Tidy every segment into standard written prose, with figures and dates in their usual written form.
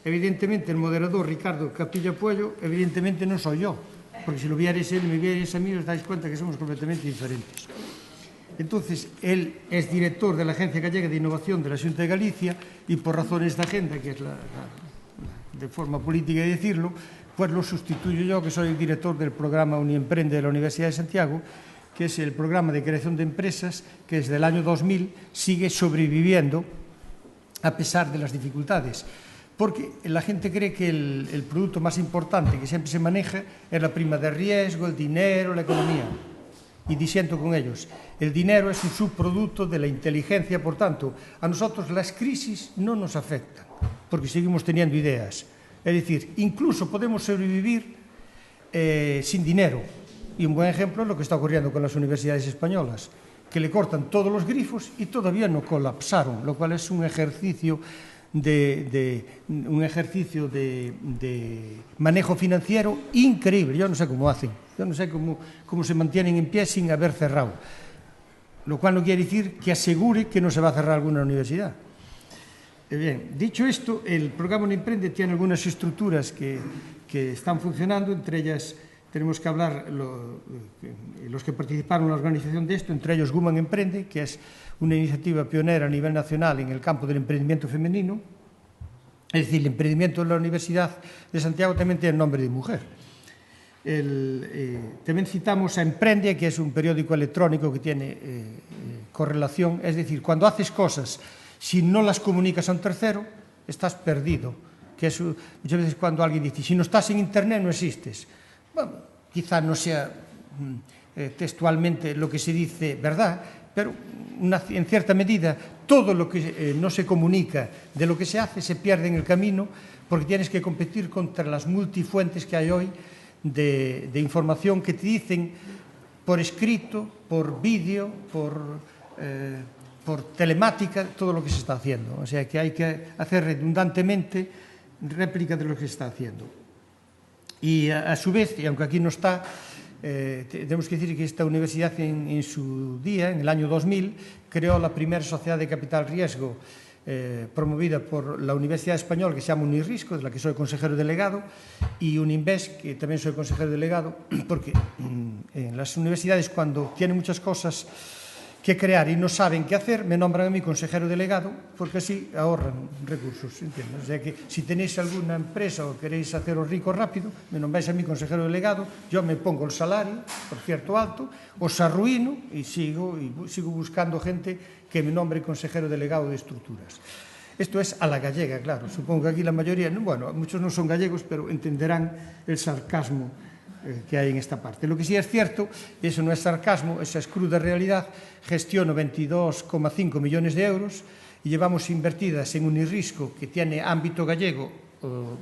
Evidentemente, el moderador Ricardo Capilla Puello, evidentemente no soy yo, porque si lo vierais él y me vierais a mí, os dais cuenta que somos completamente diferentes. Entonces, él es director de la Agencia Gallega de Innovación de la Xunta de Galicia y por razones de agenda, que es de forma política de decirlo, pues lo sustituyo yo, que soy el director del programa Uniemprende de la Universidad de Santiago, que es el programa de creación de empresas que desde el año 2000 sigue sobreviviendo a pesar de las dificultades. Porque la gente cree que el producto más importante que siempre se maneja es la prima de riesgo, el dinero, la economía. Y disiento con ellos. El dinero es un subproducto de la inteligencia, por tanto, a nosotros las crisis no nos afectan, porque seguimos teniendo ideas. Es decir, incluso podemos sobrevivir sin dinero. Y un buen ejemplo es lo que está ocurriendo con las universidades españolas, que le cortan todos los grifos y todavía no colapsaron, lo cual es un ejercicio de manejo financiero increíble. Yo no sé cómo hacen, yo no sé cómo se mantienen en pie sin haber cerrado, lo cual no quiere decir que asegure que no se va a cerrar alguna universidad. Bien, dicho esto, el programa Uniemprende tiene algunas estructuras que están funcionando, entre ellas tenemos que hablar los que participaron en la organización de esto, entre ellos Women Emprende, que es una iniciativa pionera a nivel nacional en el campo del emprendimiento femenino. Es decir, el emprendimiento de la Universidad de Santiago también tiene nombre de mujer. También citamos a Emprende, que es un periódico electrónico que tiene correlación. Es decir, cuando haces cosas, si no las comunicas a un tercero, estás perdido. Que es, muchas veces cuando alguien dice, si no estás en Internet no existes. Bueno, quizá no sea textualmente lo que se dice verdad, pero en cierta medida todo lo que no se comunica de lo que se hace se pierde en el camino, porque tienes que competir contra las multifuentes que hay hoy de información que te dicen por escrito, por vídeo, por telemática, todo lo que se está haciendo. O sea que hay que hacer redundantemente réplica de lo que se está haciendo. Y a su vez, y aunque aquí no está, tenemos que decir que esta universidad en su día, en el año 2000, creó la primera sociedad de capital riesgo promovida por la Universidad Española, que se llama Unirrisco, de la que soy consejero delegado, y Uninvest, que también soy consejero delegado, porque en las universidades, cuando tienen muchas cosas que crear y no saben qué hacer, me nombran a mí consejero delegado, porque así ahorran recursos, ¿entiendes? O sea que si tenéis alguna empresa o queréis haceros ricos rápido, me nombráis a mí consejero delegado, yo me pongo el salario, por cierto alto, os arruino y sigo buscando gente que me nombre consejero delegado de estructuras. Esto es a la gallega, claro. Supongo que aquí la mayoría, bueno, muchos no son gallegos, pero entenderán el sarcasmo que hay en esta parte. Lo que sí es cierto, y eso no es sarcasmo, esa es cruda realidad, gestiono 22,5 millones de euros y llevamos invertidas en Unirrisco, que tiene ámbito gallego,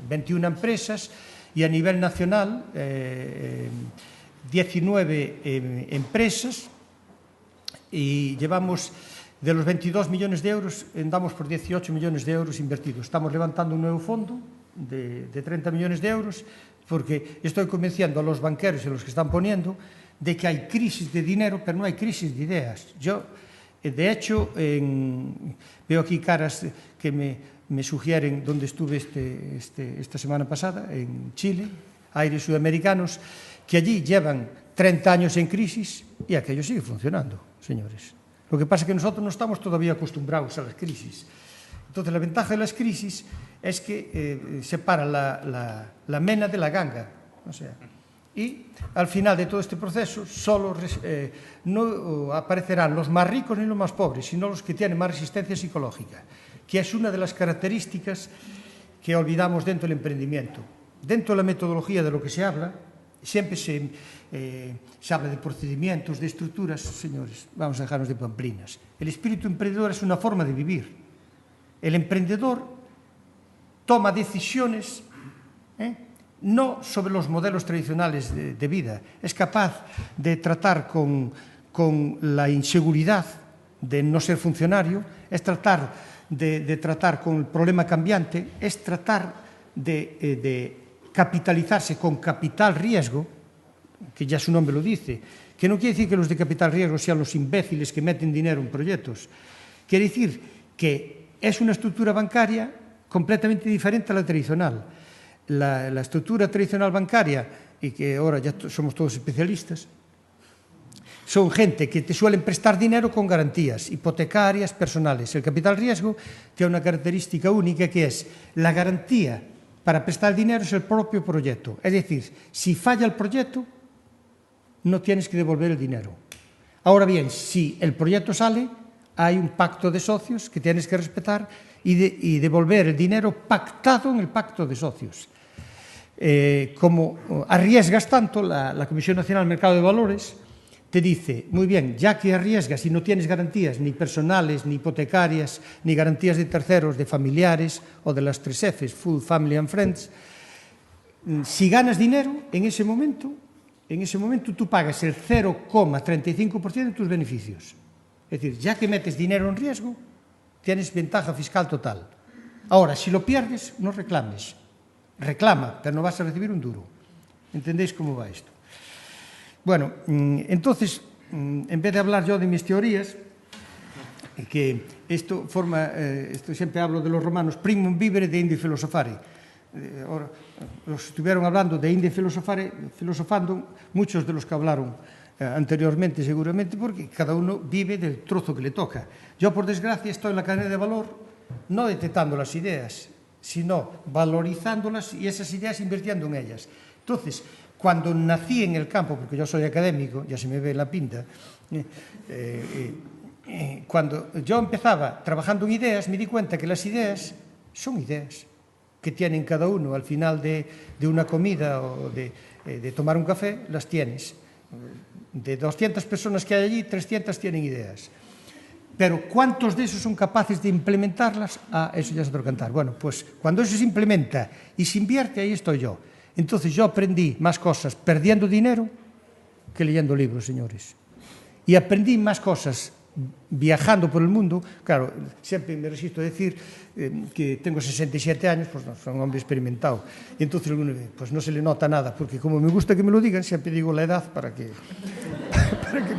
21 empresas, y a nivel nacional 19 empresas, y llevamos de los 22 millones de euros, andamos por 18 millones de euros invertidos. Estamos levantando un nuevo fondo de 30 millones de euros, porque estoy convenciendo a los banqueros y a los que están poniendo de que hay crisis de dinero, pero no hay crisis de ideas. Yo, de hecho, veo aquí caras que me sugieren dónde estuve esta semana pasada, en Chile, aires sudamericanos, que allí llevan 30 años en crisis y aquello sigue funcionando, señores. Lo que pasa es que nosotros no estamos todavía acostumbrados a las crisis. Entonces, la ventaja de las crisis es que separa la mena de la ganga. O sea, y al final de todo este proceso solo no aparecerán los más ricos ni los más pobres, sino los que tienen más resistencia psicológica, que es una de las características que olvidamos dentro del emprendimiento. Dentro de la metodología de lo que se habla, siempre se habla de procedimientos, de estructuras. Señores, vamos a dejarnos de pamplinas. El espíritu emprendedor es una forma de vivir. El emprendedor toma decisiones no sobre los modelos tradicionales de vida. Es capaz de tratar con la inseguridad de no ser funcionario, es tratar de tratar con el problema cambiante, es tratar de capitalizarse con capital riesgo, que ya su nombre lo dice, que no quiere decir que los de capital riesgo sean los imbéciles que meten dinero en proyectos. Quiere decir que es una estructura bancaria completamente diferente a la tradicional. La estructura tradicional bancaria, y que ahora ya somos todos especialistas, son gente que te suelen prestar dinero con garantías hipotecarias, personales. El capital riesgo tiene una característica única, que es la garantía para prestar dinero es el propio proyecto. Es decir, si falla el proyecto, no tienes que devolver el dinero. Ahora bien, si el proyecto sale, hay un pacto de socios que tienes que respetar y devolver el dinero pactado en el pacto de socios. Como arriesgas tanto, la Comisión Nacional del Mercado de Valores te dice, muy bien, ya que arriesgas y no tienes garantías ni personales, ni hipotecarias, ni garantías de terceros, de familiares o de las 3 Fs, Full Family and Friends, si ganas dinero, en ese momento tú pagas el 0,35% de tus beneficios. Es decir, ya que metes dinero en riesgo, tienes ventaja fiscal total. Ahora, si lo pierdes, no reclames. Reclama, pero no vas a recibir un duro. ¿Entendéis cómo va esto? Bueno, entonces, en vez de hablar yo de mis teorías, que esto siempre hablo de los romanos, primum vivere de inde filosofare. Ahora, los estuvieron hablando de inde filosofando, muchos de los que hablaron anteriormente seguramente, porque cada uno vive del trozo que le toca. Yo, por desgracia, estoy en la cadena de valor no detectando las ideas, sino valorizándolas y esas ideas invirtiendo en ellas. Entonces, cuando nací en el campo, porque yo soy académico, ya se me ve la pinta, cuando yo empezaba trabajando en ideas, me di cuenta que las ideas son ideas que tienen cada uno al final de una comida o de tomar un café, las tienes. De 200 personas que hay allí, 300 tienen ideas. Pero ¿cuántos de esos son capaces de implementarlas? Eso ya es otro cantar. Bueno, pues cuando eso se implementa y se invierte, ahí estoy yo. Entonces yo aprendí más cosas perdiendo dinero que leyendo libros, señores. Y aprendí más cosas viajando por el mundo. Claro, siempre me resisto a decir que tengo 67 años, pues no, soy un hombre experimentado. Y entonces pues no se le nota nada, porque como me gusta que me lo digan, siempre digo la edad para que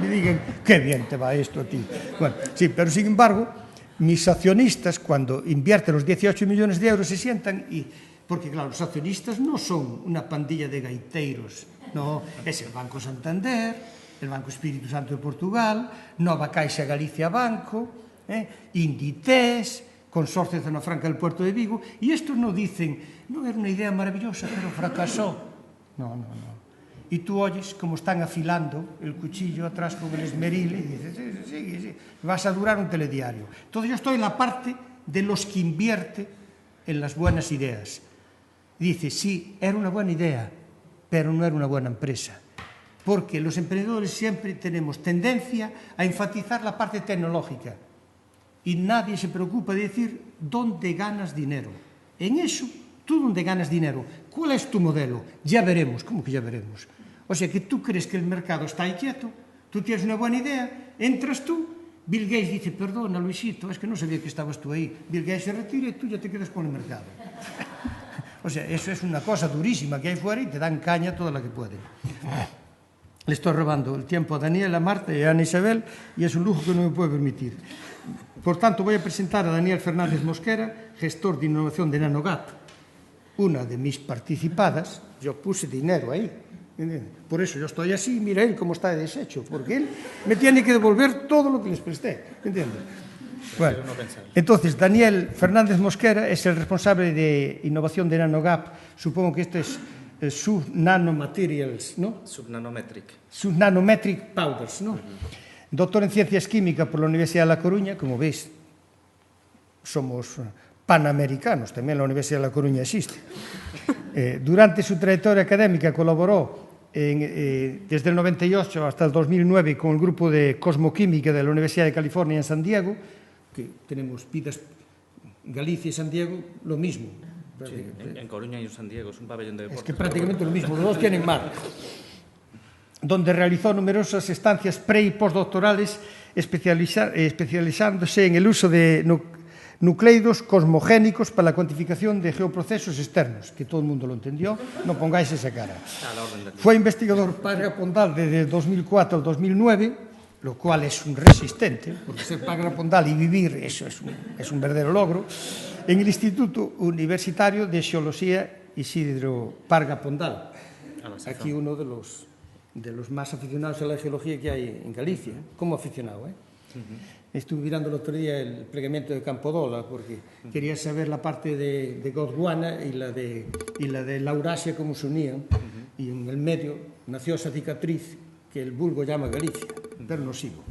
me digan, qué bien te va esto a ti. Bueno, sí, pero sin embargo, mis accionistas, cuando invierten los 18 millones de euros, se sientan y... Porque, claro, los accionistas no son una pandilla de gaiteiros, no, es el Banco Santander, el Banco Espírito Santo de Portugal, Nova Caixa Galicia Banco, Inditex, Consorcio de Zona Franca del Puerto de Vigo, y estos no dicen, no, era una idea maravillosa, pero fracasó. No, no, no. Y tú oyes cómo están afilando el cuchillo atrás con el esmeril y dices, sí, vas a durar un telediario. Entonces yo estoy en la parte de los que invierte en las buenas ideas. Dice, sí, era una buena idea, pero no era una buena empresa. Porque los emprendedores siempre tenemos tendencia a enfatizar la parte tecnológica y nadie se preocupa de decir dónde ganas dinero. En eso, tú dónde ganas dinero. ¿Cuál es tu modelo? Ya veremos. ¿Cómo que ya veremos? O sea, que tú crees que el mercado está ahí quieto, tú tienes una buena idea, entras tú, Bill Gates dice, perdona, Luisito, es que no sabía que estabas tú ahí. Bill Gates se retira y tú ya te quedas con el mercado. O sea, eso es una cosa durísima que hay fuera y te dan caña toda la que pueden. Le estoy robando el tiempo a Daniel, a Marta y a Ana Isabel y es un lujo que no me puedo permitir. Por tanto, voy a presentar a Daniel Fernández Mosquera, gestor de innovación de NanoGap, una de mis participadas. Yo puse dinero ahí. Por eso yo estoy así, mira él cómo está deshecho, porque él me tiene que devolver todo lo que les presté. ¿Entiendes? Bueno, entonces, Daniel Fernández Mosquera es el responsable de innovación de NanoGap. Supongo que esto es Subnanomaterials, ¿no? Subnanometric Powders, ¿no? Doctor en Ciencias Químicas por la Universidad de La Coruña. Como veis, somos panamericanos, también la Universidad de La Coruña existe. Durante su trayectoria académica colaboró desde el 98 hasta el 2009 con el grupo de Cosmoquímica de la Universidad de California en San Diego, que tenemos vidas, Galicia y San Diego, lo mismo. Sí, en Coruña y en San Diego, es un pabellón de deportes. Es que prácticamente lo mismo, los dos tienen mar. Donde realizó numerosas estancias pre- y postdoctorales, especializándose en el uso de nucleidos cosmogénicos para la cuantificación de geoprocesos externos, que todo el mundo lo entendió, no pongáis esa cara. Fue investigador pagapondal desde 2004 al 2009, lo cual es un resistente, porque ser pagapondal y vivir, eso es un verdadero logro. en el Instituto Universitario de Xeoloxía Isidro Parga Pondal. Aquí uno de los más aficionados a la geología que hay en Galicia, como aficionado. Estuve mirando el otro día el plegamiento de Campodola porque quería saber la parte de Gondwana y la de Laurasia cómo se unían, y en el medio nació esa cicatriz que el vulgo llama Galicia, pero no sigo.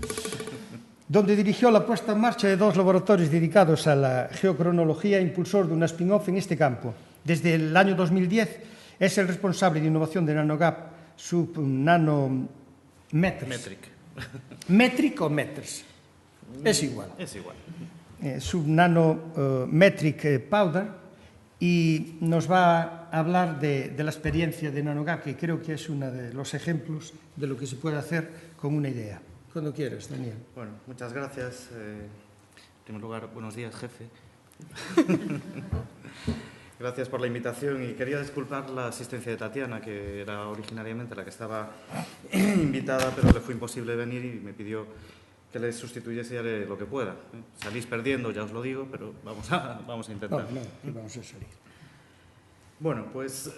Donde dirigió la puesta en marcha de 2 laboratorios dedicados a la geocronología, impulsor de una spin-off en este campo. Desde el año 2010 es el responsable de innovación de NanoGap Subnanometrics. ¿Metric o meters? Es igual. Es igual. Subnanometric Powder, y nos va a hablar de la experiencia de NanoGap, que creo que es uno de los ejemplos de lo que se puede hacer con una idea. Cuando quieras, Daniel. Bueno, muchas gracias. En primer lugar, buenos días, jefe. Gracias por la invitación y quería disculpar la asistencia de Tatiana, que era originariamente la que estaba invitada, pero le fue imposible venir y me pidió que le sustituyese y haré lo que pueda. Salís perdiendo, ya os lo digo, pero vamos a intentar. No, que vamos a salir. Bueno, pues...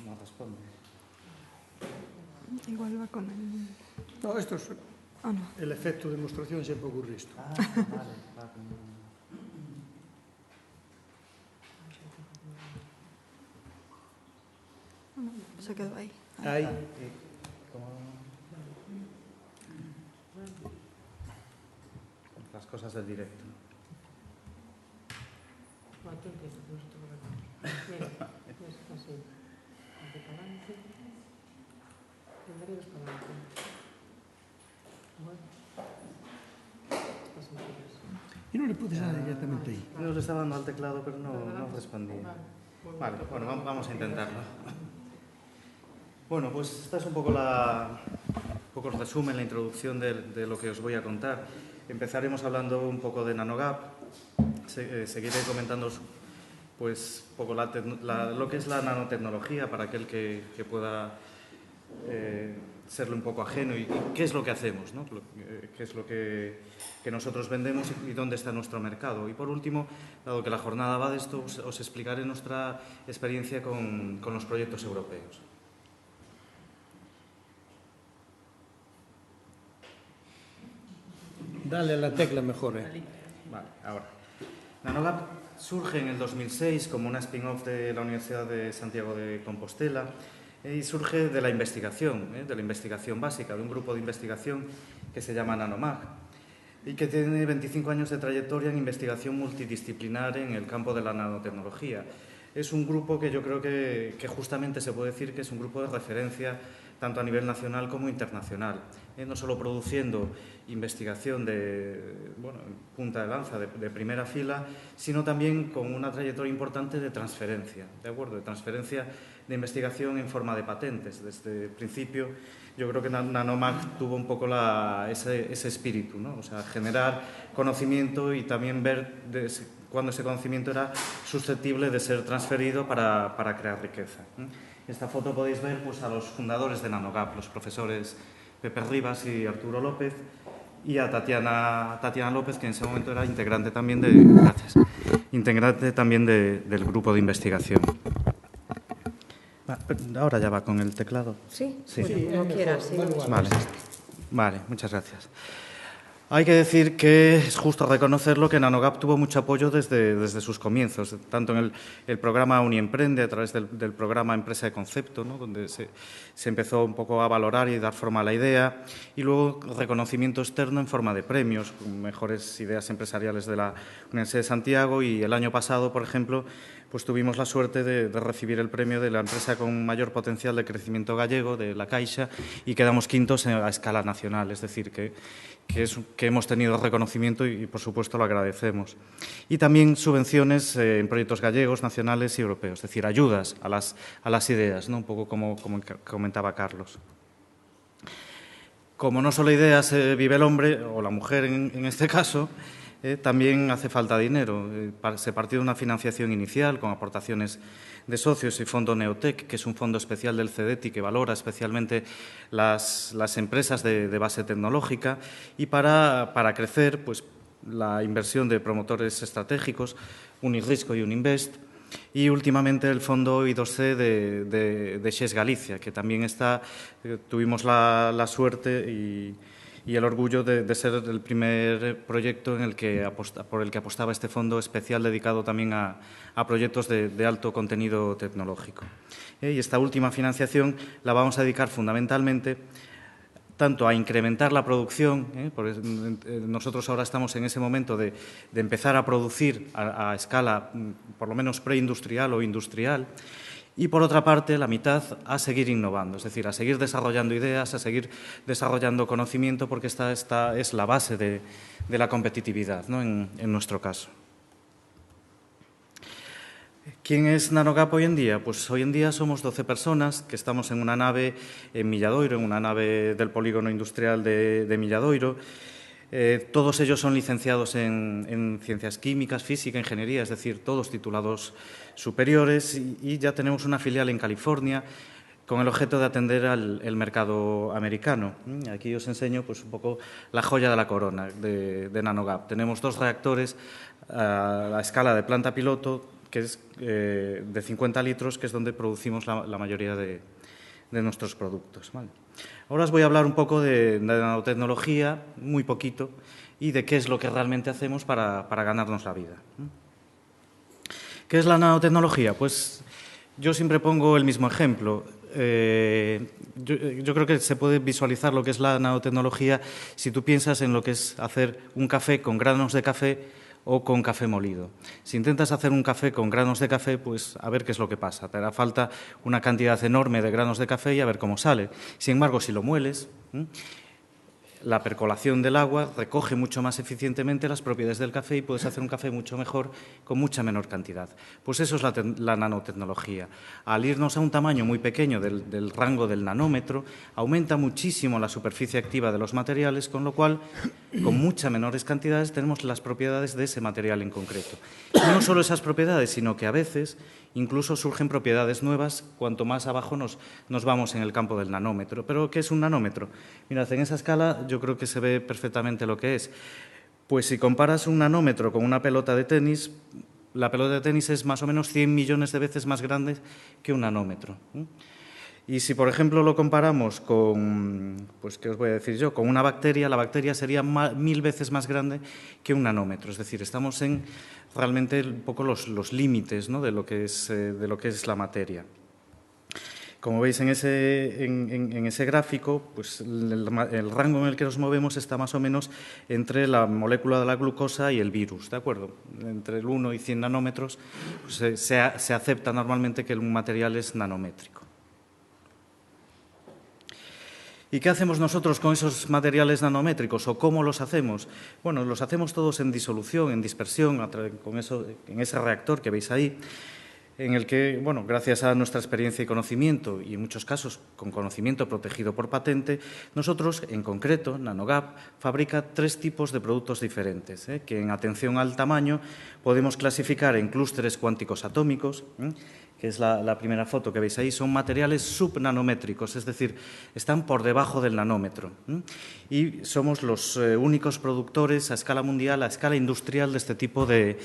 No responde. Igual va con el... No, esto es no. el efecto de demostración siempre ocurre esto. Vale, va con... Se quedó ahí. Ahí. Las cosas del directo. Y no le puedes dar directamente ahí. No le estaba dando al teclado, pero no respondía. Vale, bueno, vamos a intentarlo. Bueno, pues esta es un poco el resumen, la introducción de lo que os voy a contar. Empezaremos hablando un poco de NanoGap. Seguiré comentando pues, un poco lo que es la nanotecnología para aquel que pueda serle un poco ajeno y qué es lo que hacemos, ¿no? Qué es lo que nosotros vendemos y dónde está nuestro mercado. Y por último, dado que la jornada va de esto, os explicaré nuestra experiencia con los proyectos europeos. Dale a la tecla mejor, Vale, ahora. NanoGap surge en el 2006 como una spin-off de la Universidad de Santiago de Compostela y surge de la investigación básica, de un grupo de investigación que se llama NanoMag y que tiene 25 años de trayectoria en investigación multidisciplinar en el campo de la nanotecnología. Es un grupo que yo creo que justamente se puede decir que es un grupo de referencia tanto a nivel nacional como internacional, no solo produciendo investigación punta de lanza, de primera fila, sino también con una trayectoria importante de transferencia, ¿de acuerdo? De transferencia de investigación en forma de patentes. Desde el principio, yo creo que NanoMag tuvo un poco ese espíritu, ¿no? O sea, generar conocimiento y también ver cuándo ese conocimiento era susceptible de ser transferido para crear riqueza. Esta foto podéis ver pues, a los fundadores de NanoGap, los profesores Pepe Rivas y Arturo López, y a Tatiana López, que en ese momento era integrante también del grupo de investigación. Ahora ya va con el teclado. Sí, sí. Como quieras. Sí, Vale, muchas gracias. Hay que decir que es justo reconocerlo que NanoGap tuvo mucho apoyo desde sus comienzos, tanto en el programa Uniemprende, a través del programa Empresa de Concepto, ¿no? Donde se empezó un poco a valorar y dar forma a la idea, y luego reconocimiento externo en forma de premios, mejores ideas empresariales de la Universidad de Santiago, y el año pasado, por ejemplo, pues tuvimos la suerte de recibir el premio de la empresa con mayor potencial de crecimiento gallego, de La Caixa, y quedamos quintos a escala nacional, es decir, que hemos tenido reconocimiento y, por supuesto, lo agradecemos. Y también subvenciones en proyectos gallegos, nacionales y europeos, es decir, ayudas a las ideas, ¿no? Un poco como comentaba Carlos. Como no solo ideas vive el hombre, o la mujer en este caso, también hace falta dinero. Se partió de una financiación inicial con aportaciones de socios y Fondo Neotec, que es un fondo especial del CEDETI que valora especialmente las empresas de base tecnológica, y para crecer, pues, la inversión de promotores estratégicos, Unirrisco y Uninvest, y últimamente el fondo I2C de XES Galicia, que también tuvimos la suerte y el orgullo de ser el primer proyecto por el que apostaba este fondo especial dedicado también a proyectos de alto contenido tecnológico. Y esta última financiación la vamos a dedicar fundamentalmente tanto a incrementar la producción, porque nosotros ahora estamos en ese momento de empezar a producir a escala por lo menos preindustrial o industrial, y por otra parte la mitad a seguir innovando, es decir, a seguir desarrollando ideas, a seguir desarrollando conocimiento, porque esta es la base de la competitividad, ¿no? en nuestro caso. ¿Quién es Nanogap hoy en día? Pues hoy en día somos 12 personas que estamos en una nave en Milladoiro, en una nave del polígono industrial de Milladoiro. Todos ellos son licenciados en ciencias químicas, física, ingeniería, es decir, todos titulados superiores, y ya tenemos una filial en California con el objeto de atender al mercado americano. Aquí os enseño, pues, un poco la joya de la corona de Nanogap. Tenemos 2 reactores a la escala de planta piloto, que es de 50 litros, que es donde producimos la mayoría de nuestros productos. ¿Vale? Ahora os voy a hablar un poco de nanotecnología, muy poquito, y de qué es lo que realmente hacemos para ganarnos la vida. ¿Qué es la nanotecnología? Pues yo siempre pongo el mismo ejemplo. Yo creo que se puede visualizar lo que es la nanotecnología si tú piensas en lo que es hacer un café con granos de café o con café molido. Si intentas hacer un café con granos de café, pues a ver qué es lo que pasa. Te hará falta una cantidad enorme de granos de café y a ver cómo sale. Sin embargo, si lo mueles, la percolación del agua recoge mucho más eficientemente las propiedades del café y puedes hacer un café mucho mejor con mucha menor cantidad. Pues eso es la nanotecnología. Al irnos a un tamaño muy pequeño del rango del nanómetro, aumenta muchísimo la superficie activa de los materiales, con lo cual, con muchas menores cantidades, tenemos las propiedades de ese material en concreto. Y no solo esas propiedades, sino que a veces incluso surgen propiedades nuevas cuanto más abajo nos vamos en el campo del nanómetro. ¿Pero qué es un nanómetro? Mirad, en esa escala yo creo que se ve perfectamente lo que es. Pues si comparas un nanómetro con una pelota de tenis, la pelota de tenis es más o menos 100 millones de veces más grande que un nanómetro. Y si, por ejemplo, lo comparamos con, pues, ¿qué os voy a decir yo? Con una bacteria, la bacteria sería 1000 veces más grande que un nanómetro. Es decir, estamos en realmente un poco los límites, ¿no?, de lo que es la materia. Como veis en ese gráfico, pues el rango en el que nos movemos está más o menos entre la molécula de la glucosa y el virus, ¿de acuerdo? Entre el 1 y 100 nanómetros, pues se acepta normalmente que un material es nanométrico. ¿Y qué hacemos nosotros con esos materiales nanométricos o cómo los hacemos? Bueno, los hacemos todos en disolución, en dispersión, en ese reactor que veis ahí, en el que, bueno, gracias a nuestra experiencia y conocimiento, y en muchos casos con conocimiento protegido por patente, nosotros, en concreto, Nanogap, fabrica 3 tipos de productos diferentes, que en atención al tamaño podemos clasificar en clústeres cuánticos atómicos, que es la primera foto que veis ahí, son materiales subnanométricos, es decir, están por debajo del nanómetro. Y somos los únicos productores a escala mundial, a escala industrial de este tipo de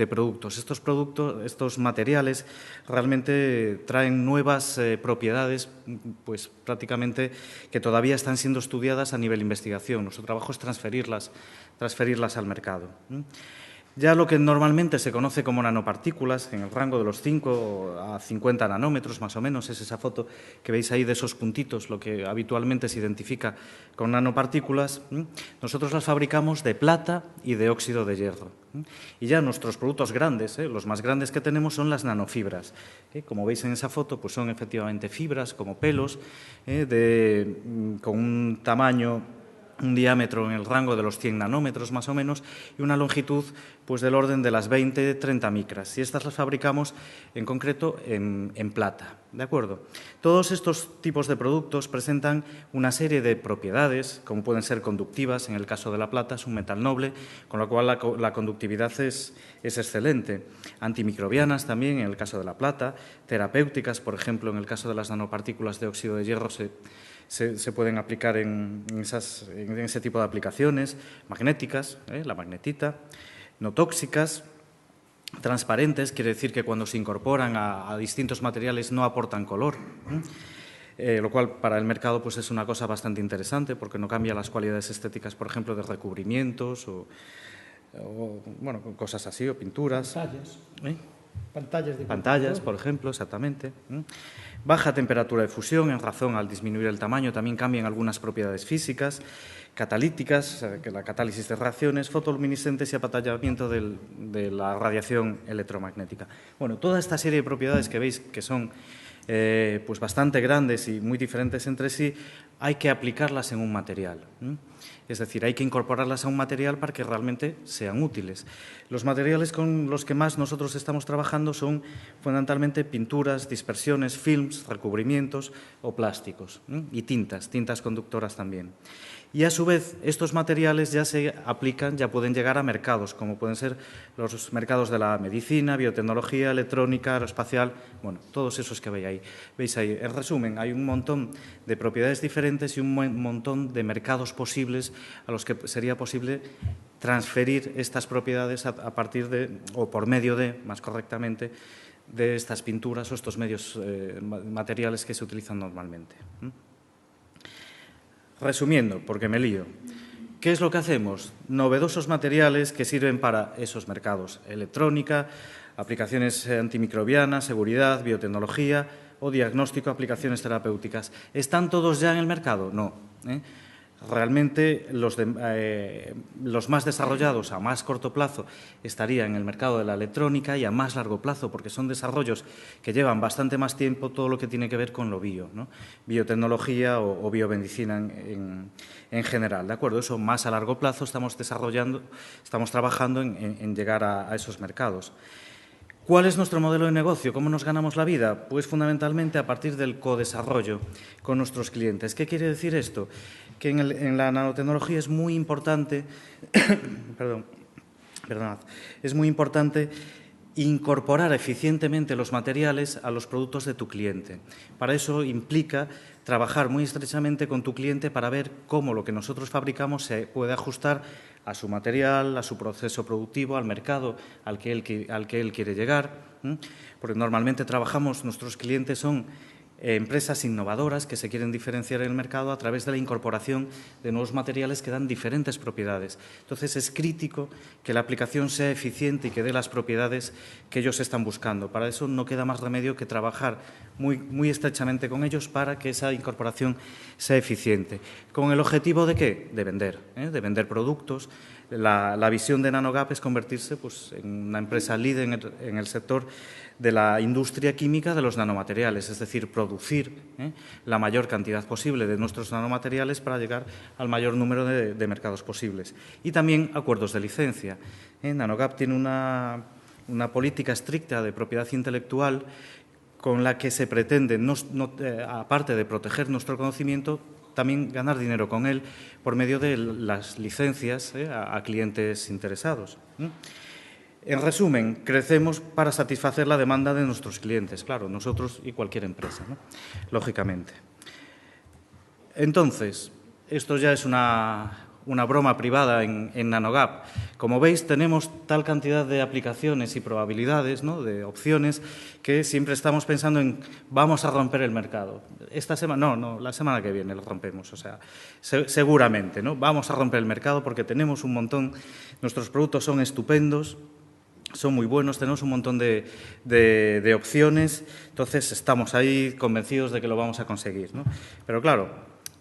productos. Estos materiales realmente traen nuevas propiedades, pues prácticamente que todavía están siendo estudiadas a nivel de investigación. Nuestro trabajo es transferirlas al mercado. Ya lo que normalmente se conoce como nanopartículas, en el rango de los 5 a 50 nanómetros más o menos, es esa foto que veis ahí de esos puntitos, lo que habitualmente se identifica con nanopartículas, nosotros las fabricamos de plata y de óxido de hierro. Y ya nuestros productos grandes, los más grandes que tenemos son las nanofibras. Como veis en esa foto, pues son efectivamente fibras como pelos, con un tamaño un diámetro en el rango de los 100 nanómetros más o menos y una longitud pues del orden de las 20-30 micras. Y estas las fabricamos en concreto en plata, ¿de acuerdo? Todos estos tipos de productos presentan una serie de propiedades, como pueden ser conductivas, en el caso de la plata es un metal noble, con lo cual la conductividad es excelente. Antimicrobianas también, en el caso de la plata, terapéuticas, por ejemplo, en el caso de las nanopartículas de óxido de hierro se pueden aplicar en ese tipo de aplicaciones, magnéticas, la magnetita, no tóxicas, transparentes, quiere decir que cuando se incorporan a distintos materiales no aportan color, lo cual para el mercado pues, es una cosa bastante interesante porque no cambia las cualidades estéticas, por ejemplo, de recubrimientos o bueno, cosas así, o pinturas. Pantallas, por ejemplo, exactamente. Baja temperatura de fusión en razón al disminuir el tamaño, también cambian algunas propiedades físicas, catalíticas, que la catálisis de reacciones, fotoluminiscentes y apantallamiento de la radiación electromagnética. Bueno, toda esta serie de propiedades que veis que son pues bastante grandes y muy diferentes entre sí, hay que aplicarlas en un material. Es decir, hay que incorporarlas a un material para que realmente sean útiles. Los materiales con los que más nosotros estamos trabajando son fundamentalmente pinturas, dispersiones, films, recubrimientos o plásticos y tintas conductoras también. Y a su vez, estos materiales ya se aplican, ya pueden llegar a mercados, como pueden ser los mercados de la medicina, biotecnología, electrónica, aeroespacial, bueno, todos esos que veis ahí. Veis ahí, en resumen, hay un montón de propiedades diferentes y un montón de mercados posibles a los que sería posible transferir estas propiedades a partir de, o por medio de, más correctamente, de estas pinturas o estos medios materiales que se utilizan normalmente. Resumiendo, porque me lío, ¿qué es lo que hacemos? Novedosos materiales que sirven para esos mercados: electrónica, aplicaciones antimicrobianas, seguridad, biotecnología o diagnóstico, aplicaciones terapéuticas. ¿Están todos ya en el mercado? No. Realmente los más desarrollados a más corto plazo estarían en el mercado de la electrónica y a más largo plazo, porque son desarrollos que llevan bastante más tiempo, todo lo que tiene que ver con lo bio, ¿no? Biotecnología o biomedicina en general, ¿de acuerdo? Eso más a largo plazo estamos trabajando en llegar a esos mercados. ¿Cuál es nuestro modelo de negocio? ¿Cómo nos ganamos la vida? Pues fundamentalmente a partir del codesarrollo con nuestros clientes. ¿Qué quiere decir esto? Que en la nanotecnología es muy importante, es muy importante incorporar eficientemente los materiales a los productos de tu cliente. Para eso implica trabajar muy estrechamente con tu cliente para ver cómo lo que nosotros fabricamos se puede ajustar a su material, a su proceso productivo, al mercado al que él quiere llegar. Porque normalmente nuestros clientes son empresas innovadoras que se quieren diferenciar en el mercado a través de la incorporación de nuevos materiales que dan diferentes propiedades. Entonces, es crítico que la aplicación sea eficiente y que dé las propiedades que ellos están buscando. Para eso no queda más remedio que trabajar muy estrechamente con ellos para que esa incorporación sea eficiente. ¿Con el objetivo de qué? De vender productos. La visión de NanoGap es convertirse pues, en una empresa líder en el sector de la industria química de los nanomateriales, es decir, producir la mayor cantidad posible de nuestros nanomateriales para llegar al mayor número de mercados posibles. Y también acuerdos de licencia. NanoGap tiene una política estricta de propiedad intelectual con la que se pretende, aparte de proteger nuestro conocimiento, también ganar dinero con él por medio de las licencias a clientes interesados. En resumen, crecemos para satisfacer la demanda de nuestros clientes, claro, nosotros y cualquier empresa, ¿no? Lógicamente. Entonces, esto ya es una broma privada en NanoGap. Como veis, tenemos tal cantidad de aplicaciones y probabilidades, ¿no?, de opciones, que siempre estamos pensando en vamos a romper el mercado. Esta semana, no, la semana que viene lo rompemos, o sea, seguramente, ¿no? Vamos a romper el mercado porque tenemos un montón, nuestros productos son estupendos, son muy buenos, tenemos un montón de opciones, entonces estamos ahí convencidos de que lo vamos a conseguir, ¿no? Pero claro,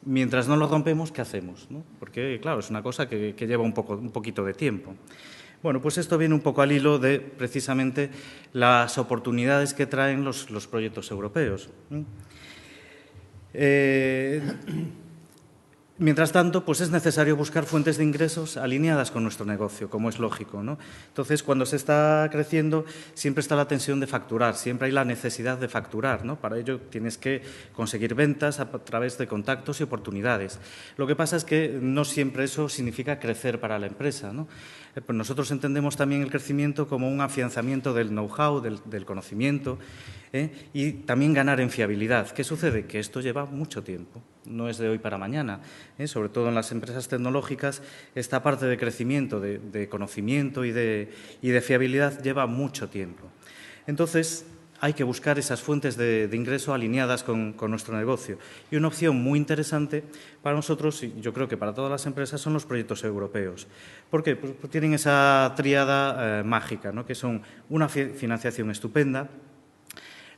mientras no lo rompemos, ¿qué hacemos?, ¿no? Porque, claro, es una cosa que lleva un poquito de tiempo. Bueno, pues esto viene un poco al hilo de, precisamente, las oportunidades que traen los proyectos europeos. Mientras tanto, pues es necesario buscar fuentes de ingresos alineadas con nuestro negocio, como es lógico, ¿no? Entonces, cuando se está creciendo, siempre está la tensión de facturar, siempre hay la necesidad de facturar, ¿no? Para ello tienes que conseguir ventas a través de contactos y oportunidades. Lo que pasa es que no siempre eso significa crecer para la empresa, ¿no? Pues nosotros entendemos también el crecimiento como un afianzamiento del know-how, del conocimiento, y también ganar en fiabilidad. ¿Qué sucede? Que esto lleva mucho tiempo, no es de hoy para mañana. Sobre todo en las empresas tecnológicas, esta parte de crecimiento, de conocimiento y de fiabilidad lleva mucho tiempo. Entonces, hay que buscar esas fuentes de ingreso alineadas con nuestro negocio. Y una opción muy interesante para nosotros, y yo creo que para todas las empresas, son los proyectos europeos. ¿Por qué? Pues tienen esa tríada mágica, ¿no? Que son una financiación estupenda,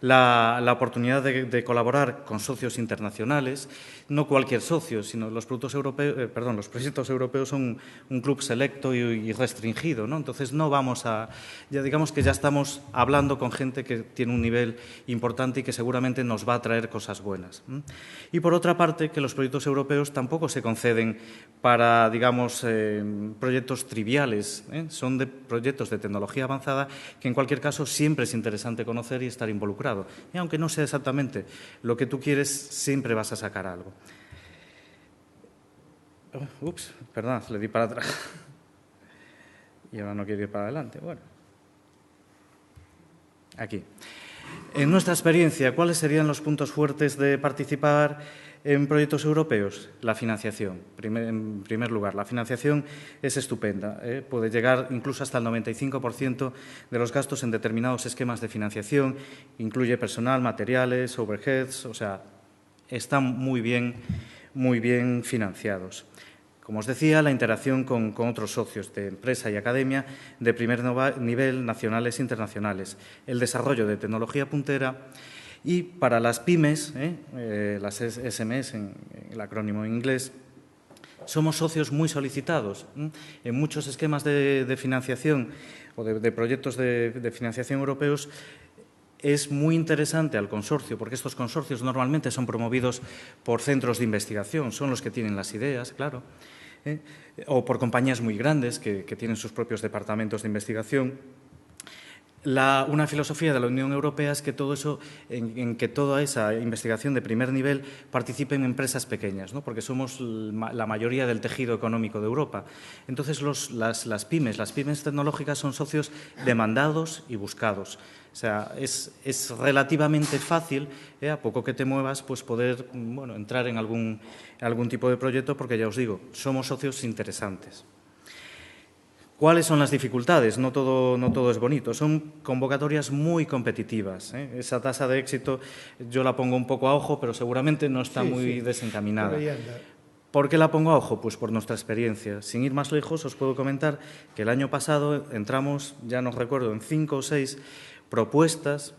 la oportunidad de colaborar con socios internacionales, no cualquier socio, sino los proyectos europeos son un club selecto y restringido, ¿no? Entonces no vamos a, ya digamos que ya estamos hablando con gente que tiene un nivel importante y que seguramente nos va a traer cosas buenas. Y por otra parte, que los proyectos europeos tampoco se conceden para, digamos, proyectos triviales, son de proyectos de tecnología avanzada que en cualquier caso siempre es interesante conocer y estar involucrado. Y aunque no sea exactamente lo que tú quieres, siempre vas a sacar algo. Ups, perdón, le di para atrás. Y ahora no quiero ir para adelante. Bueno. Aquí. En nuestra experiencia, ¿cuáles serían los puntos fuertes de participar en proyectos europeos? La financiación. En primer lugar, la financiación es estupenda. Puede llegar incluso hasta el 95% de los gastos en determinados esquemas de financiación. Incluye personal, materiales, overheads, o sea, están muy bien financiados. Como os decía, la interacción con otros socios de empresa y academia de primer nivel, nacionales e internacionales, el desarrollo de tecnología puntera y para las pymes, las SMEs, en el acrónimo en inglés, somos socios muy solicitados. En muchos esquemas de financiación o de proyectos de financiación europeos es muy interesante al consorcio, porque estos consorcios normalmente son promovidos por centros de investigación, son los que tienen las ideas, claro, o por compañías muy grandes que tienen sus propios departamentos de investigación. Una filosofía de la Unión Europea es que todo eso, en que toda esa investigación de primer nivel participe en empresas pequeñas, ¿no? Porque somos la mayoría del tejido económico de Europa. Entonces, las pymes tecnológicas son socios demandados y buscados. O sea, es relativamente fácil, a poco que te muevas, pues poder entrar en algún tipo de proyecto, porque ya os digo, somos socios interesantes. ¿Cuáles son las dificultades? No todo es bonito. Son convocatorias muy competitivas. Esa tasa de éxito yo la pongo un poco a ojo, pero seguramente no está muy desencaminada. ¿Por qué la pongo a ojo? Pues por nuestra experiencia. Sin ir más lejos, os puedo comentar que el año pasado entramos, ya no recuerdo, en 5 o 6 propuestas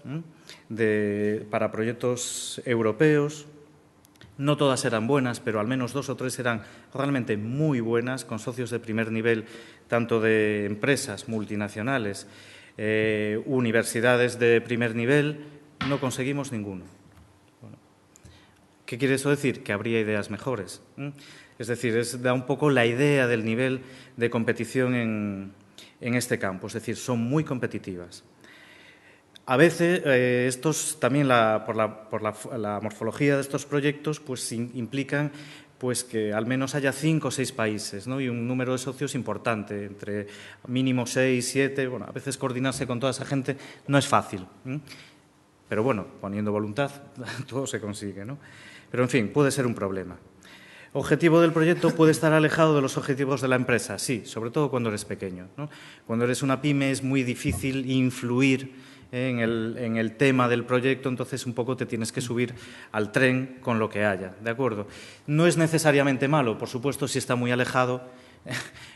para proyectos europeos. No todas eran buenas, pero al menos 2 o 3 eran realmente muy buenas, con socios de primer nivel, tanto de empresas multinacionales, universidades de primer nivel. No conseguimos ninguno. ¿Qué quiere eso decir? Que habría ideas mejores. Es decir, da un poco la idea del nivel de competición en este campo. Es decir, son muy competitivas. A veces, estos también, por la morfología de estos proyectos, pues implican pues, que al menos haya 5 o 6 países, ¿no? Y un número de socios importante, entre mínimo 6, 7. Bueno, a veces coordinarse con toda esa gente no es fácil. Pero bueno, poniendo voluntad, todo se consigue, ¿no? Pero en fin, puede ser un problema. ¿Objetivo del proyecto puede estar alejado de los objetivos de la empresa? Sí, sobre todo cuando eres pequeño, ¿no? Cuando eres una pyme es muy difícil influir en el tema del proyecto, entonces un poco te tienes que subir al tren con lo que haya, ¿de acuerdo? No es necesariamente malo, por supuesto, si está muy alejado,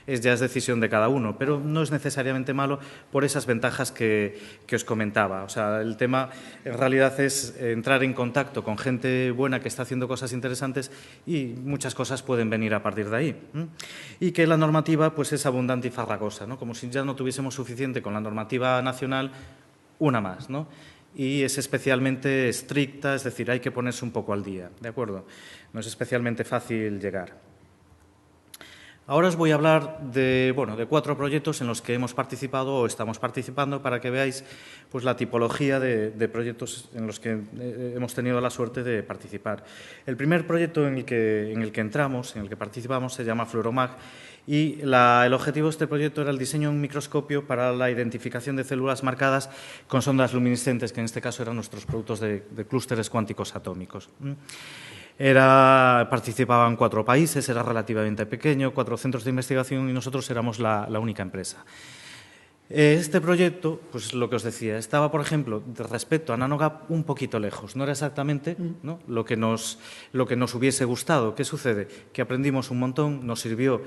ya es decisión de cada uno, pero no es necesariamente malo por esas ventajas que os comentaba. O sea, el tema en realidad es entrar en contacto con gente buena que está haciendo cosas interesantes y muchas cosas pueden venir a partir de ahí. Y que la normativa pues, es abundante y farragosa, ¿no? Como si ya no tuviésemos suficiente con la normativa nacional, una más, ¿no? Y es especialmente estricta, es decir, hay que ponerse un poco al día, ¿de acuerdo? No es especialmente fácil llegar. Ahora os voy a hablar de 4 proyectos en los que hemos participado o estamos participando para que veáis pues, la tipología de proyectos en los que hemos tenido la suerte de participar. El primer proyecto en el que entramos, en el que participamos, se llama Fluoromag y el objetivo de este proyecto era el diseño de un microscopio para la identificación de células marcadas con sondas luminiscentes, que en este caso eran nuestros productos de clústeres cuánticos atómicos. Participaban 4 países, era relativamente pequeño, 4 centros de investigación y nosotros éramos la única empresa. Este proyecto, pues lo que os decía, estaba, por ejemplo, respecto a NanoGap un poquito lejos. No era exactamente, ¿no?, lo que nos hubiese gustado. ¿Qué sucede? Que aprendimos un montón, nos sirvió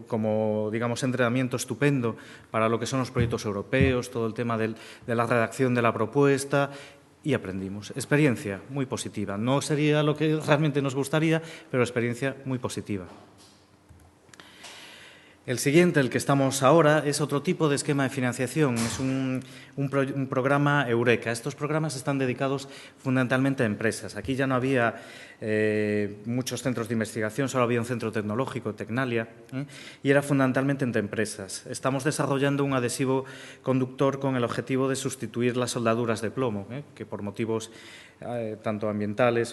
como, digamos, entrenamiento estupendo para lo que son los proyectos europeos, todo el tema de la redacción de la propuesta. Y aprendimos. Experiencia muy positiva. No sería lo que realmente nos gustaría, pero experiencia muy positiva. El siguiente, el que estamos ahora, es otro tipo de esquema de financiación. Es un programa Eureka. Estos programas están dedicados fundamentalmente a empresas. Aquí ya no había muchos centros de investigación, solo había un centro tecnológico, Tecnalia, y era fundamentalmente entre empresas. Estamos desarrollando un adhesivo conductor con el objetivo de sustituir las soldaduras de plomo, que por motivos tanto ambientales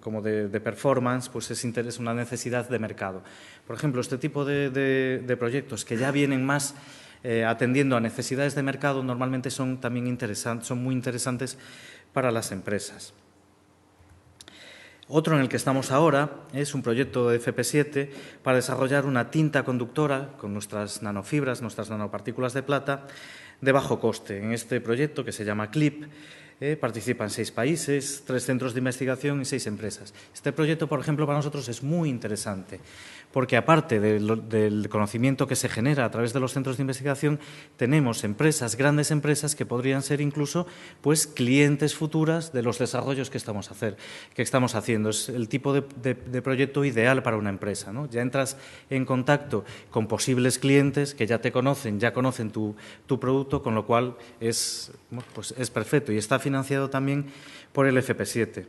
como de performance, pues es una necesidad de mercado. Por ejemplo, este tipo de proyectos que ya vienen más atendiendo a necesidades de mercado normalmente son muy interesantes para las empresas. Otro en el que estamos ahora es un proyecto de FP7 para desarrollar una tinta conductora con nuestras nanofibras, nuestras nanopartículas de plata, de bajo coste. En este proyecto, que se llama CLIP, participan 6 países, 3 centros de investigación y 6 empresas. Este proyecto, por ejemplo, para nosotros es muy interesante, porque aparte del conocimiento que se genera a través de los centros de investigación, tenemos empresas, grandes empresas, que podrían ser incluso pues, clientes futuras de los desarrollos que estamos haciendo. Es el tipo de proyecto ideal para una empresa, ¿no? Ya entras en contacto con posibles clientes que ya te conocen, ya conocen tu producto, con lo cual es perfecto y está financiado también por el FP7.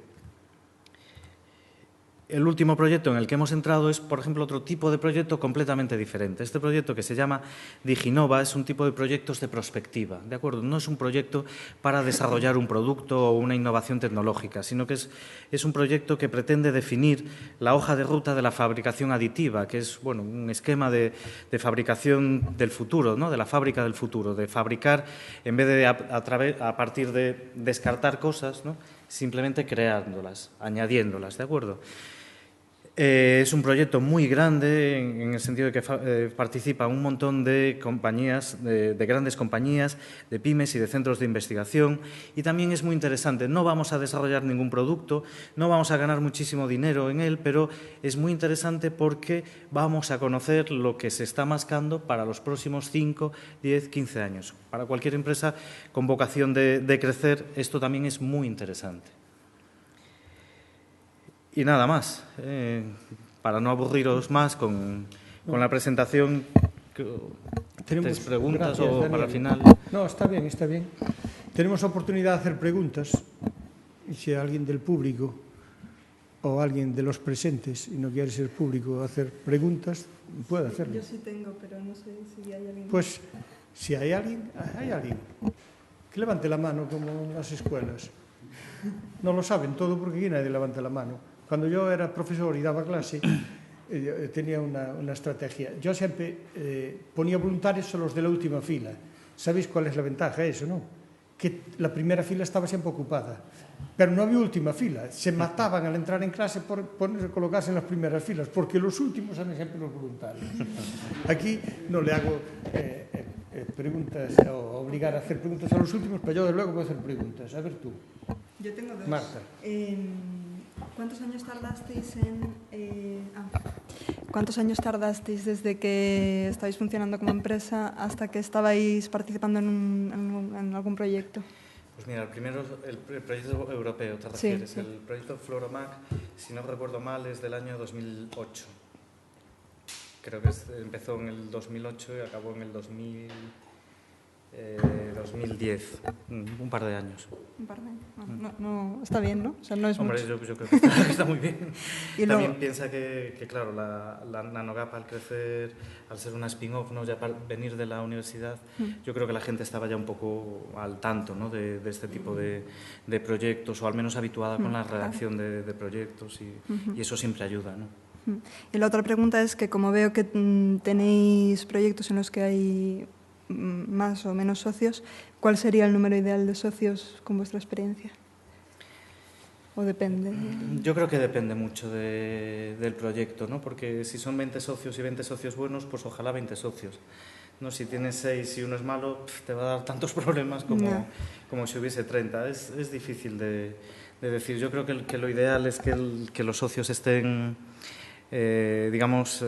El último proyecto en el que hemos entrado es, por ejemplo, otro tipo de proyecto completamente diferente. Este proyecto, que se llama Diginova, es un tipo de proyectos de prospectiva, ¿de acuerdo? No es un proyecto para desarrollar un producto o una innovación tecnológica, sino que es un proyecto que pretende definir la hoja de ruta de la fabricación aditiva, que es un esquema de fabricación del futuro, ¿no?, de la fábrica del futuro, de fabricar, en vez de a partir de descartar cosas, ¿no?, simplemente creándolas, añadiéndolas, ¿de acuerdo? Es un proyecto muy grande en el sentido de que participa un montón de compañías, de grandes compañías, de pymes y de centros de investigación, y también es muy interesante. No vamos a desarrollar ningún producto, no vamos a ganar muchísimo dinero en él, pero es muy interesante porque vamos a conocer lo que se está mascando para los próximos 5, 10, 15 años. Para cualquier empresa con vocación de crecer, esto también es muy interesante. Y nada más, para no aburriros más con la presentación. ¿Tenéis preguntas? Gracias, o Daniel. para el final? No, está bien, está bien. Tenemos oportunidad de hacer preguntas, y si alguien del público o alguien de los presentes y no quiere ser público hacer preguntas, puede hacerlo. Yo sí tengo, pero no sé si hay alguien. Pues, si hay alguien, que levante la mano como en las escuelas. No lo saben todo porque aquí nadie levanta la mano. Cuando yo era profesor y daba clase, tenía una estrategia. Yo siempre ponía voluntarios a los de la última fila. ¿Sabéis cuál es la ventaja de eso, no? Que la primera fila estaba siempre ocupada. Pero no había última fila. Se mataban al entrar en clase por colocarse en las primeras filas, porque los últimos eran siempre los voluntarios. Aquí no le hago preguntas o obligar a hacer preguntas a los últimos, pero yo de luego voy a hacer preguntas. A ver tú. Yo tengo 2. Marta. ¿Cuántos años tardasteis desde que estáis funcionando como empresa hasta que estabais participando en algún proyecto? Pues mira, el primero, el proyecto europeo, ¿te refieres? Sí. El proyecto Fluoromag, si no recuerdo mal, es del año 2008. Creo que empezó en el 2008 y acabó en el 2000... 2010, un par de años. Un par de años. No, está bien, ¿no? O sea, no es Hombre, mucho. yo creo que está muy bien. Y También luego- piensa que, claro, la Nanogap al crecer, al ser una spin-off, ¿no? Ya para venir de la universidad, yo creo que la gente estaba ya un poco al tanto, ¿no? de este tipo de proyectos, o al menos habituada con la redacción de proyectos, y eso siempre ayuda, ¿no? Y la otra pregunta es que como veo que tenéis proyectos en los que hay más o menos socios, ¿cuál sería el número ideal de socios con vuestra experiencia? ¿O depende? Yo creo que depende mucho del proyecto, ¿no? Porque si son 20 socios y 20 socios buenos, pues ojalá 20 socios. ¿No? Si tienes 6 y uno es malo, te va a dar tantos problemas como si hubiese 30. Es difícil de decir. Yo creo que lo ideal es que los socios estén, digamos,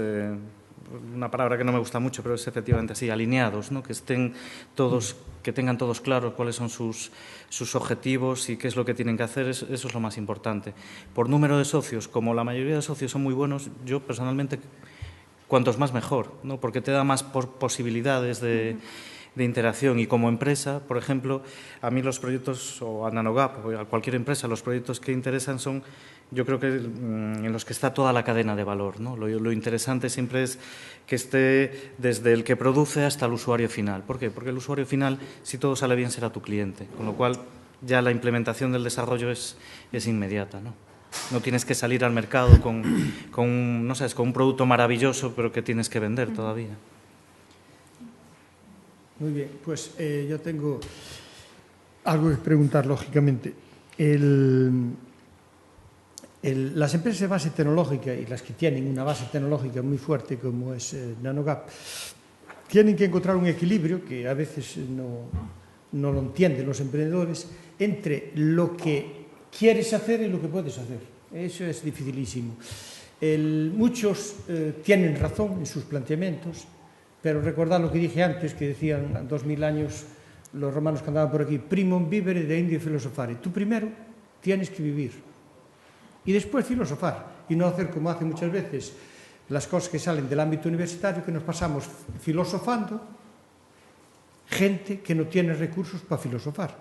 una palabra que no me gusta mucho, pero es efectivamente así, alineados, ¿no? Que estén todos, que tengan todos claros cuáles son sus objetivos y qué es lo que tienen que hacer. Eso es lo más importante. Por número de socios, como la mayoría de socios son muy buenos, yo personalmente, cuantos más mejor, ¿no? Porque te da más posibilidades de interacción, y como empresa, por ejemplo, a mí los proyectos, o a Nanogap, o a cualquier empresa, los proyectos que interesan son, yo creo que en los que está toda la cadena de valor, ¿no? Lo interesante siempre es que esté desde el que produce hasta el usuario final. ¿Por qué? Porque el usuario final, si todo sale bien, será tu cliente, con lo cual ya la implementación del desarrollo es inmediata, ¿no? No tienes que salir al mercado con un producto maravilloso, pero que tienes que vender todavía. Muy bien, pues yo tengo algo que preguntar, lógicamente. Las empresas de base tecnológica y las que tienen una base tecnológica muy fuerte, como es Nanogap, tienen que encontrar un equilibrio que a veces no lo entienden los emprendedores, entre lo que quieres hacer y lo que puedes hacer. Eso es dificilísimo. Muchos tienen razón en sus planteamientos, pero recordad lo que dije antes, que decían 2000 años los romanos que andaban por aquí, primum vivere de indio filosofare. Tú primero tienes que vivir y después filosofar, y no hacer como hace muchas veces las cosas que salen del ámbito universitario, que nos pasamos filosofando gente que no tiene recursos para filosofar.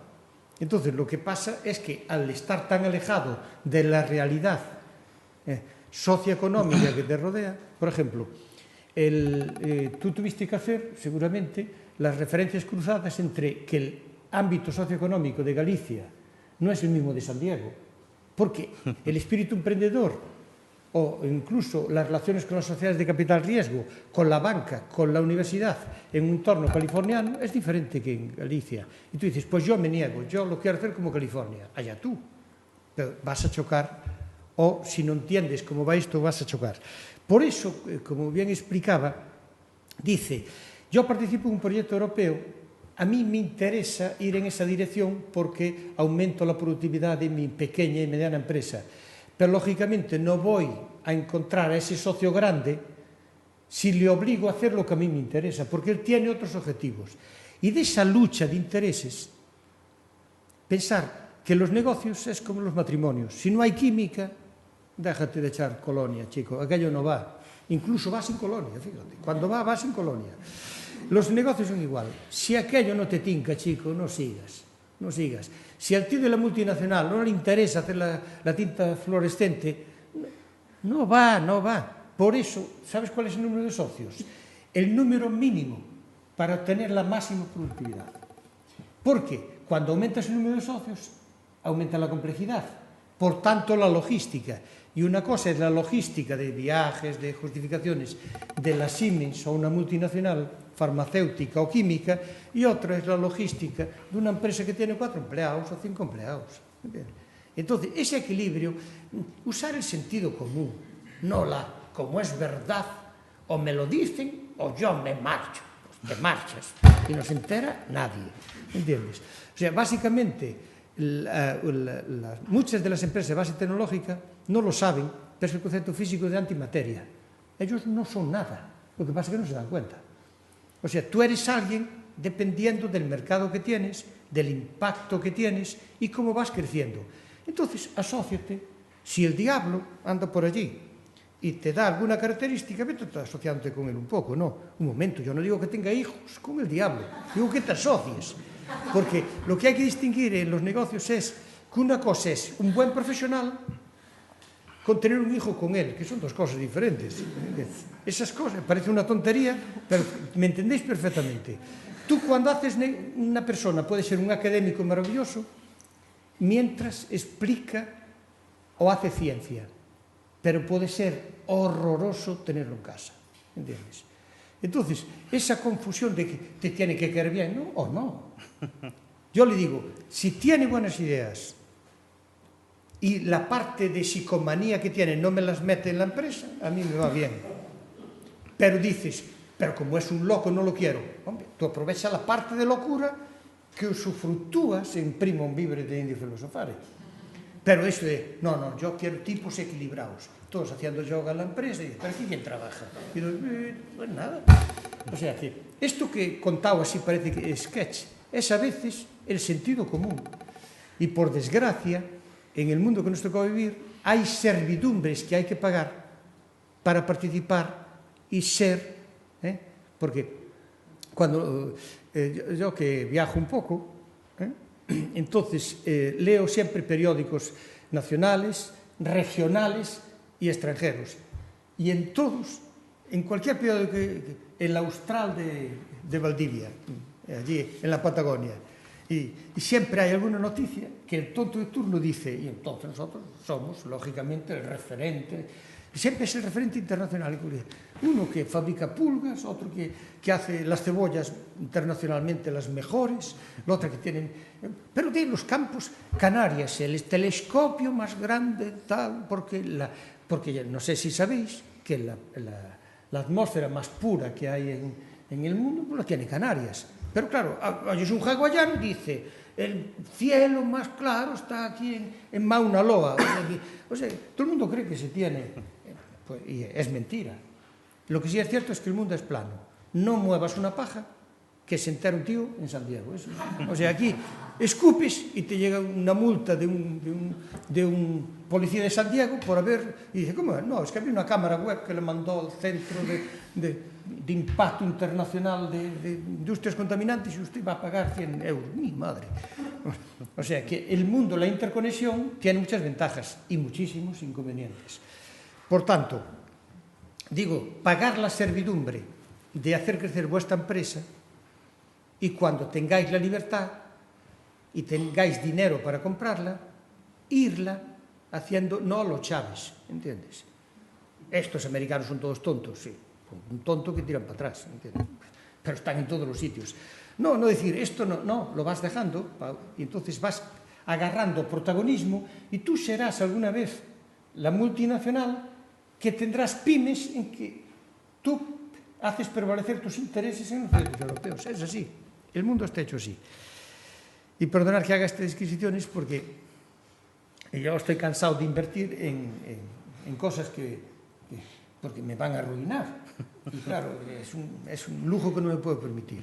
Entonces lo que pasa es que al estar tan alejado de la realidad socioeconómica que te rodea, por ejemplo, tú tuviste que hacer seguramente las referencias cruzadas entre que el ámbito socioeconómico de Galicia no es el mismo de San Diego, porque el espíritu emprendedor, o incluso las relaciones con las sociedades de capital riesgo, con la banca, con la universidad, en un entorno californiano, es diferente que en Galicia. Y tú dices, pues yo me niego, yo lo quiero hacer como California. Allá tú, pero vas a chocar, o si no entiendes cómo va esto, vas a chocar. Por eso, como bien explicaba, dice, yo participo en un proyecto europeo, a mí me interesa ir en esa dirección porque aumento la productividad de mi pequeña y mediana empresa. Pero lógicamente no voy a encontrar a ese socio grande si le obligo a hacer lo que a mí me interesa, porque él tiene otros objetivos. Y de esa lucha de intereses, pensar que los negocios es como los matrimonios. Si no hay química, déjate de echar colonia, chico, aquello no va. Incluso va sin colonia, fíjate. Cuando va sin colonia. Los negocios son igual. Si aquello no te tinca, chico, no sigas. No sigas. Si al tío de la multinacional no le interesa hacer la tinta fluorescente, no va. Por eso, ¿sabes cuál es el número de socios? El número mínimo para obtener la máxima productividad. Porque cuando aumentas el número de socios, aumenta la complejidad. Por tanto, la logística. Y una cosa es la logística de viajes, de justificaciones de la Siemens o una multinacional farmacéutica o química, y otra es la logística de una empresa que tiene 4 empleados o 5 empleados. Entonces, ese equilibrio, usar el sentido común, no como es verdad, o me lo dicen o yo me marcho. Pues te marchas y no se entera nadie. ¿Entiendes? O sea, básicamente, muchas de las empresas de base tecnológica no lo saben, pero es el concepto físico de antimateria. Ellos no son nada, lo que pasa es que no se dan cuenta. O sea, tú eres alguien dependiendo del mercado que tienes, del impacto que tienes y cómo vas creciendo. Entonces, asóciate. Si el diablo anda por allí y te da alguna característica, vete asociándote con él un poco, ¿no? Un momento, yo no digo que tenga hijos con el diablo, digo que te asocies, porque lo que hay que distinguir en los negocios es que una cosa es un buen profesional con tener un hijo con él, que son dos cosas diferentes. Esas cosas, parece una tontería, pero me entendéis perfectamente. Tú cuando haces una persona, puede ser un académico maravilloso, mientras explica o hace ciencia, pero puede ser horroroso tenerlo en casa, ¿entiendes? Entonces, esa confusión de que te tiene que caer bien, ¿no? O no. Yo le digo, si tiene buenas ideas y la parte de psicomanía que tiene no me las mete en la empresa, a mí me va bien. Pero dices, pero como es un loco no lo quiero. Hombre, tú aprovecha la parte de locura que usufructúa se imprima un libre de Indio Filosofare. Pero eso de, no, yo quiero tipos equilibrados, todos haciendo yoga en la empresa, y ¿para quién trabaja? Y yo, pues nada. O sea que esto que contaba así parece que es sketch, es a veces el sentido común. Y por desgracia, en el mundo que nos tocó vivir, hay servidumbres que hay que pagar para participar y ser, porque cuando yo que viajo un poco, entonces leo siempre periódicos nacionales, regionales y extranjeros. Y en todos, en cualquier periódico, el Austral de Valdivia, allí en la Patagonia, y siempre hay alguna noticia que el tonto de turno dice, y entonces nosotros somos, lógicamente, el referente. Siempre es el referente internacional. Uno que fabrica pulgas, otro que hace las cebollas internacionalmente las mejores, la otra que tienen... Pero de los campos, Canarias, el telescopio más grande, tal, porque no sé si sabéis que la atmósfera más pura que hay en el mundo, pues la tiene Canarias. Pero claro, oyes un hawaiano y dice, el cielo más claro está aquí en Mauna Loa. O sea, todo el mundo cree que se tiene... Pues, y es mentira. Lo que sí es cierto es que el mundo es plano. No muevas una paja que se entera un tío en San Diego. Eso. O sea, aquí escupes y te llega una multa de un policía de San Diego por haber... Y dice, ¿cómo? No, es que había una cámara web que le mandó al Centro de Impacto Internacional de Industrias Contaminantes y usted va a pagar 100 euros. ¡Mi madre! O sea, que el mundo, la interconexión, tiene muchas ventajas y muchísimos inconvenientes. Por tanto, digo, pagar la servidumbre de hacer crecer vuestra empresa y cuando tengáis la libertad y tengáis dinero para comprarla, irla haciendo, no los chaves, ¿entiendes? Estos americanos son todos tontos, sí, un tonto que tiran para atrás, ¿entiendes? Pero están en todos los sitios. No decir, esto no, lo vas dejando y entonces vas agarrando protagonismo y tú serás alguna vez la multinacional que tendrás pymes en que tú haces prevalecer tus intereses en los países europeos. Es así. El mundo está hecho así. Y perdonar que haga estas disquisiciones porque yo estoy cansado de invertir en cosas porque me van a arruinar. Y claro, es un lujo que no me puedo permitir.